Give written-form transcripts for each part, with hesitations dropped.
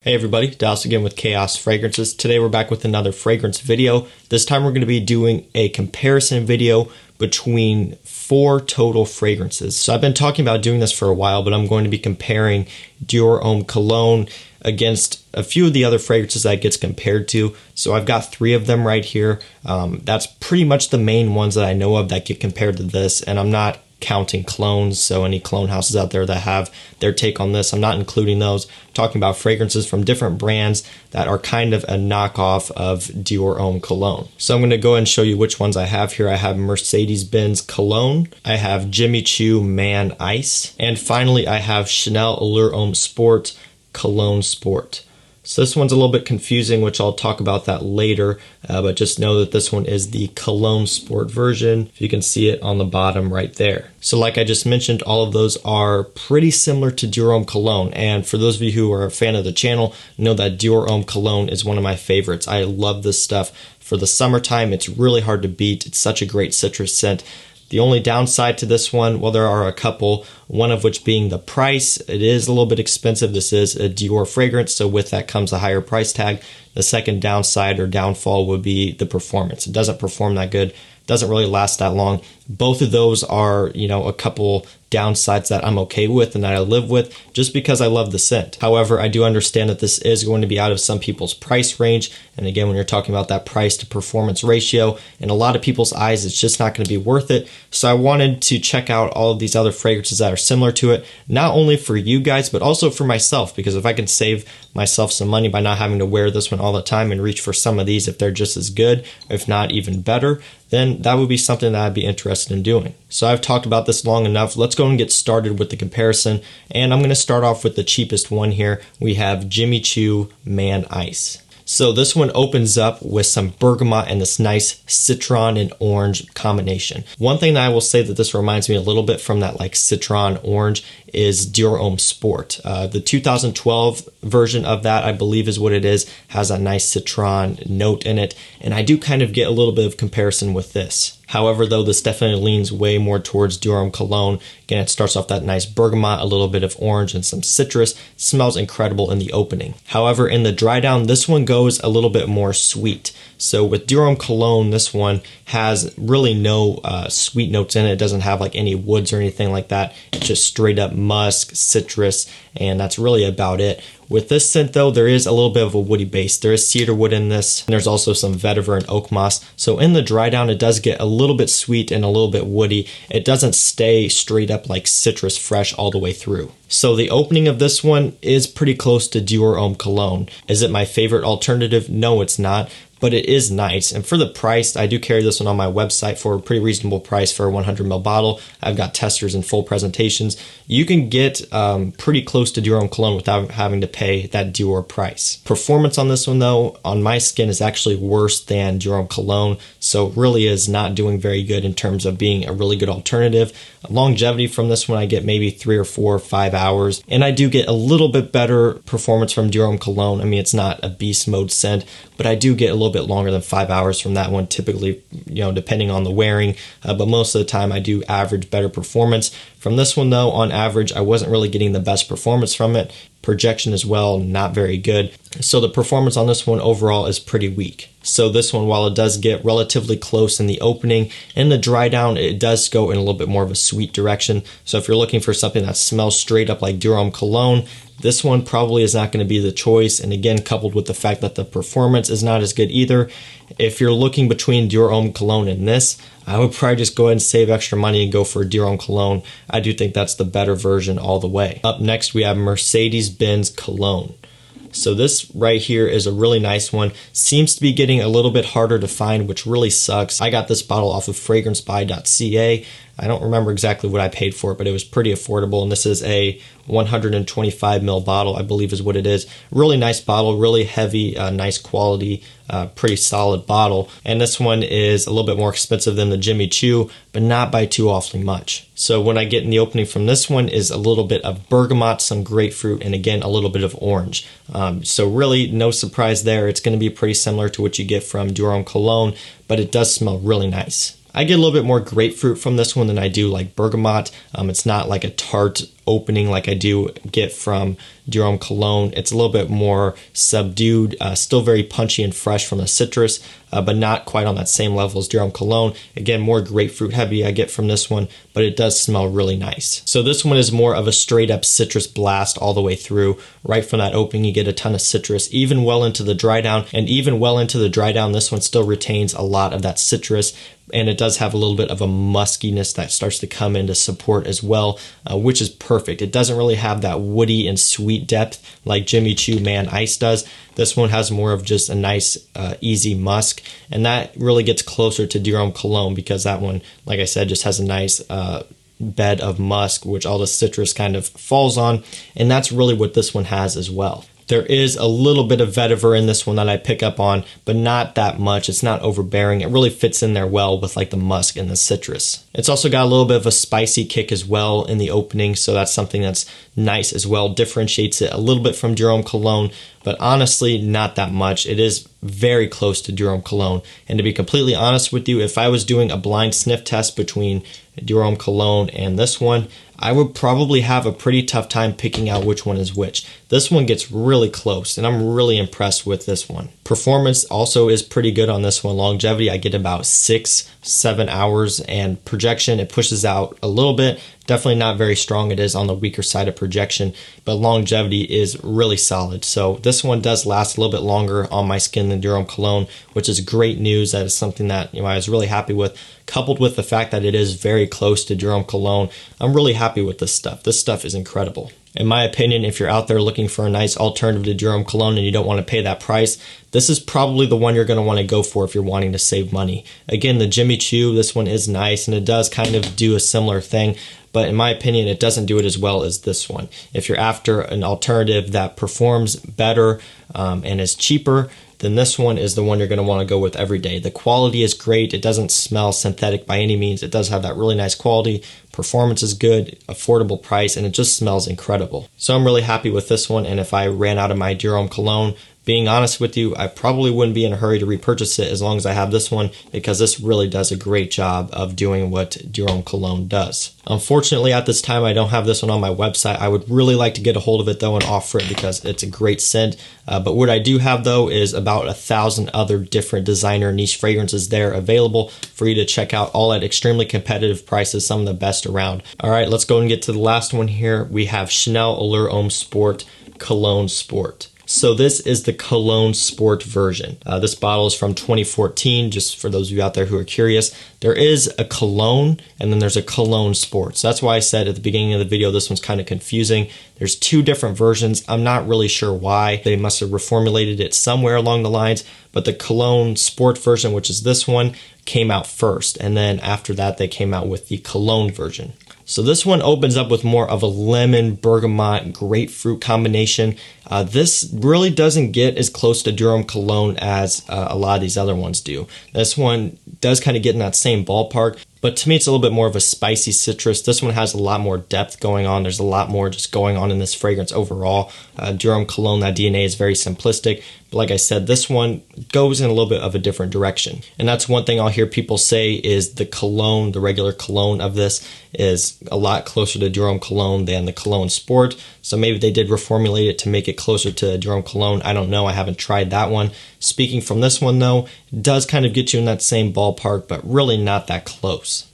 Hey everybody, Dallas again with Chaos Fragrances. Today we're back with another fragrance video. This time we're going to be doing a comparison video between 4 total fragrances. So I've been talking about doing this for a while, but I'm going to be comparing Dior Homme Cologne against a few of the other fragrances that it gets compared to. So I've got 3 of them right here. That's pretty much the main ones that I know of that get compared to this, and I'm not counting clones, so any clone houses out there that have their take on this, I'm not including those. I'm talking about fragrances from different brands that are kind of a knockoff of Dior Homme Cologne. So I'm going to go ahead and show you which ones I have here. I have Mercedes-Benz Cologne, I have Choo Mann Ice, and finally I have Chanel Allure Homme Sport Cologne Sport. So this one's a little bit confusing, which I'll talk about that later, but just know that this one is the Cologne Sport version. If you can see it on the bottom right there. So like I just mentioned, all of those are pretty similar to Dior Homme Cologne, and for those of you who are a fan of the channel, know that Dior Homme Cologne is one of my favorites. I love this stuff. For the summertime, it's really hard to beat. It's such a great citrus scent. The only downside to this one, well, there are a couple, one of which being the price. It is a little bit expensive. This is a Dior fragrance, so with that comes a higher price tag. The second downside or downfall would be the performance. It doesn't perform that good, doesn't really last that long. Both of those are, a couple downsides that I'm okay with and that I live with just because I love the scent. However, I do understand that this is going to be out of some people's price range. And again, when you're talking about that price to performance ratio, in a lot of people's eyes, it's just not going to be worth it. So I wanted to check out all of these other fragrances that are similar to it, not only for you guys, but also for myself, because if I can save myself some money by not having to wear this one all the time and reach for some of these if they're just as good, if not even better, then that would be something that I'd be interested in doing. So I've talked about this long enough. Let's go and get started with the comparison. And I'm going to start off with the cheapest one here. We have Choo Mann Ice. So this one opens up with some bergamot and this nice citron and orange combination. One thing that I will say that this reminds me a little bit from that like citron orange is Dior Homme Sport. The 2012 version of that, I believe is what it is, has a nice citron note in it. And I do kind of get a little bit of comparison with this. However, though, this definitely leans way more towards Dior Homme Cologne. Again, it starts off that nice bergamot, a little bit of orange and some citrus. It smells incredible in the opening. However, in the dry down, this one goes a little bit more sweet. So with Dior Homme Cologne, this one has really no sweet notes in it. It doesn't have like any woods or anything like that. It's just straight up musk, citrus, and that's really about it. With this scent though, there is a little bit of a woody base. There is cedar wood in this, and there's also some vetiver and oak moss. So in the dry down, it does get a little bit sweet and a little bit woody. It doesn't stay straight up like citrus fresh all the way through. So the opening of this one is pretty close to Dior Homme Cologne. Is it my favorite alternative? No, it's not. But it is nice, and for the price, I do carry this one on my website for a pretty reasonable price for a 100 ml bottle. I've got testers and full presentations. You can get pretty close to Dior Homme Cologne without having to pay that Dior price. Performance on this one though, on my skin is actually worse than Dior Homme Cologne, so it really is not doing very good in terms of being a really good alternative. Longevity from this one, I get maybe 3 or 4 or 5 hours, and I do get a little bit better performance from Dior Homme Cologne. I mean, it's not a beast mode scent, but I do get a little bit longer than 5 hours from that one, typically, depending on the wearing, but most of the time I do average better performance. From this one though, on average, I wasn't really getting the best performance from it. Projection as well, not very good. So the performance on this one overall is pretty weak. So this one, while it does get relatively close in the opening, in the dry down, it does go in a little bit more of a sweet direction. So if you're looking for something that smells straight up like Dior Homme Cologne, this one probably is not going to be the choice. And again, coupled with the fact that the performance is not as good either, if you're looking between Dior Homme Cologne and this, I would probably just go ahead and save extra money and go for Dior Homme Cologne. I do think that's the better version all the way. Up next, we have Mercedes-Benz Cologne. So this right here is a really nice one. Seems to be getting a little bit harder to find, which really sucks. I got this bottle off of fragrancebuy.ca. I don't remember exactly what I paid for it, but it was pretty affordable. And this is a 125 ml bottle, I believe is what it is. Really nice bottle, really heavy, nice quality, pretty solid bottle. And this one is a little bit more expensive than the Choo, but not by too awfully much. So when I get in the opening from this one is a little bit of bergamot, some grapefruit, and again, a little bit of orange. So really no surprise there. It's going to be pretty similar to what you get from Dior Homme Cologne, but it does smell really nice. I get a little bit more grapefruit from this one than I do like bergamot. It's not like a tart opening like I do get from Dior Homme Cologne. It's a little bit more subdued, still very punchy and fresh from the citrus, but not quite on that same level as Dior Homme Cologne. Again, more grapefruit heavy I get from this one, but it does smell really nice. So this one is more of a straight up citrus blast all the way through. Right from that opening, you get a ton of citrus, even well into the dry down. And even well into the dry down, this one still retains a lot of that citrus. And it does have a little bit of a muskiness that starts to come into support as well, which is perfect. It doesn't really have that woody and sweet depth like Jimmy Choo Mann Ice does. This one has more of just a nice, easy musk, and that really gets closer to Dior Homme Cologne because that one, like I said, just has a nice bed of musk, which all the citrus kind of falls on, and that's really what this one has as well. There is a little bit of vetiver in this one that I pick up on, but not that much. It's not overbearing. It really fits in there well with like the musk and the citrus. It's also got a little bit of a spicy kick as well in the opening, so that's something that's nice as well. Differentiates it a little bit from Dior Homme Cologne, but honestly, not that much. It is very close to Dior Homme Cologne. And to be completely honest with you, if I was doing a blind sniff test between Dior Homme Cologne and this one, I would probably have a pretty tough time picking out which one is which. This one gets really close, and I'm really impressed with this one. Performance also is pretty good on this one. Longevity, I get about 6-7 hours, and projection, it pushes out a little bit. Definitely not very strong. It is on the weaker side of projection, but longevity is really solid. So this one does last a little bit longer on my skin than Dior Homme Cologne, which is great news. That is something that I was really happy with. Coupled with the fact that it is very close to Dior Homme Cologne, I'm really happy with this stuff. This stuff is incredible. In my opinion, if you're out there looking for a nice alternative to Dior Homme Cologne and you don't want to pay that price, this is probably the one you're going to want to go for if you're wanting to save money. Again, the Jimmy Choo, this one is nice, and it does kind of do a similar thing, but in my opinion, it doesn't do it as well as this one. If you're after an alternative that performs better and is cheaper, then this one is the one you're going to want to go with every day. The quality is great. It doesn't smell synthetic by any means. It does have that really nice quality. Performance is good, affordable price, and it just smells incredible. So I'm really happy with this one, and if I ran out of my Dior Homme Cologne, being honest with you, I probably wouldn't be in a hurry to repurchase it as long as I have this one, because this really does a great job of doing what Dior Homme Cologne does. Unfortunately, at this time, I don't have this one on my website. I would really like to get a hold of it though and offer it because it's a great scent. But what I do have though is about 1,000 other different designer niche fragrances there available for you to check out, all at extremely competitive prices, some of the best around. All right, let's go and get to the last one here. We have Chanel Allure Homme Sport Cologne Sport. So this is the Cologne Sport version. This bottle is from 2014, just for those of you out there who are curious. There is a Cologne, and then there's a Cologne Sport. So that's why I said at the beginning of the video, this one's kind of confusing. There's two different versions. I'm not really sure why. They must have reformulated it somewhere along the lines, but the Cologne Sport version, which is this one, came out first. And then after that, they came out with the Cologne version. So this one opens up with more of a lemon, bergamot, grapefruit combination. This really doesn't get as close to Dior Homme Cologne as a lot of these other ones do. This one does kind of get in that same ballpark, but to me it's a little bit more of a spicy citrus. This one has a lot more depth going on. There's a lot more just going on in this fragrance overall. Dior Homme Cologne, that DNA is very simplistic. But like I said, this one goes in a little bit of a different direction. And that's one thing I'll hear people say is the cologne, the regular cologne of this is a lot closer to Dior Homme Cologne than the Cologne Sport. So maybe they did reformulate it to make it closer to Dior Homme Cologne. I don't know. I haven't tried that one. Speaking from this one though, it does kind of get you in that same ballpark, but really not that close.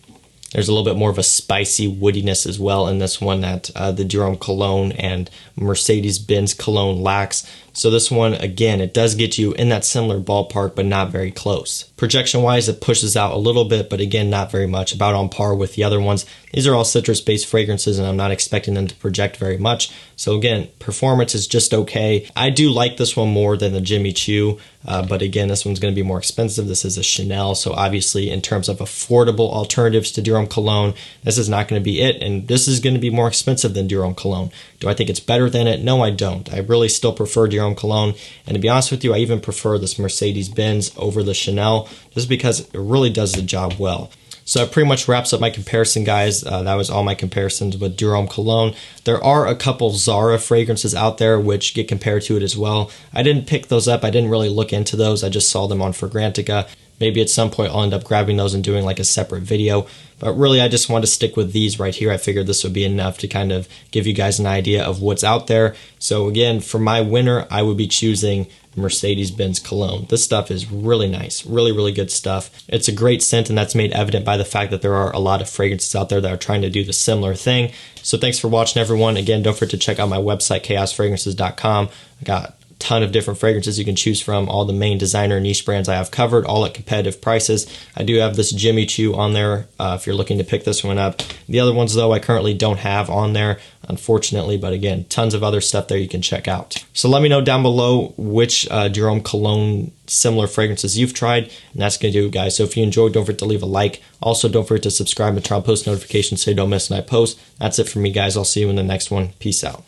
There's a little bit more of a spicy woodiness as well in this one that the Dior Homme Cologne and Mercedes-Benz Cologne lacks. So this one, again, it does get you in that similar ballpark, but not very close. Projection-wise, it pushes out a little bit, but again, not very much, about on par with the other ones. These are all citrus-based fragrances, and I'm not expecting them to project very much. So again, performance is just okay. I do like this one more than the Jimmy Choo, but again, this one's going to be more expensive. This is a Chanel, so obviously in terms of affordable alternatives to Dior Homme Cologne, this is not going to be it, and this is going to be more expensive than Dior Homme Cologne. Do I think it's better than it? No, I don't. I really still prefer Dior Homme Cologne, and to be honest with you, I even prefer this Mercedes-Benz over the Chanel, just because it really does the job well. So that pretty much wraps up my comparison, guys. That was all my comparisons with Dior Homme Cologne. There are a couple Zara fragrances out there which get compared to it as well. I didn't pick those up. I didn't really look into those. I just saw them on Fragrantica. Maybe at some point I'll end up grabbing those and doing like a separate video. But really, I just want to stick with these right here. I figured this would be enough to kind of give you guys an idea of what's out there. So again, for my winner, I would be choosing Mercedes-Benz Cologne. This stuff is really nice, really, really good stuff. It's a great scent, and that's made evident by the fact that there are a lot of fragrances out there that are trying to do the similar thing. So thanks for watching, everyone. Again, don't forget to check out my website, chaosfragrances.com. I got ton of different fragrances you can choose from, all the main designer niche brands I have covered, all at competitive prices. I do have this Jimmy Choo on there if you're looking to pick this one up. The other ones, though, I currently don't have on there, unfortunately, but again, tons of other stuff there you can check out. So let me know down below which Jerome Cologne similar fragrances you've tried, and that's going to do it, guys. So if you enjoyed, don't forget to leave a like. Also, don't forget to subscribe and turn on post notifications so you don't miss when I post. That's it for me, guys. I'll see you in the next one. Peace out.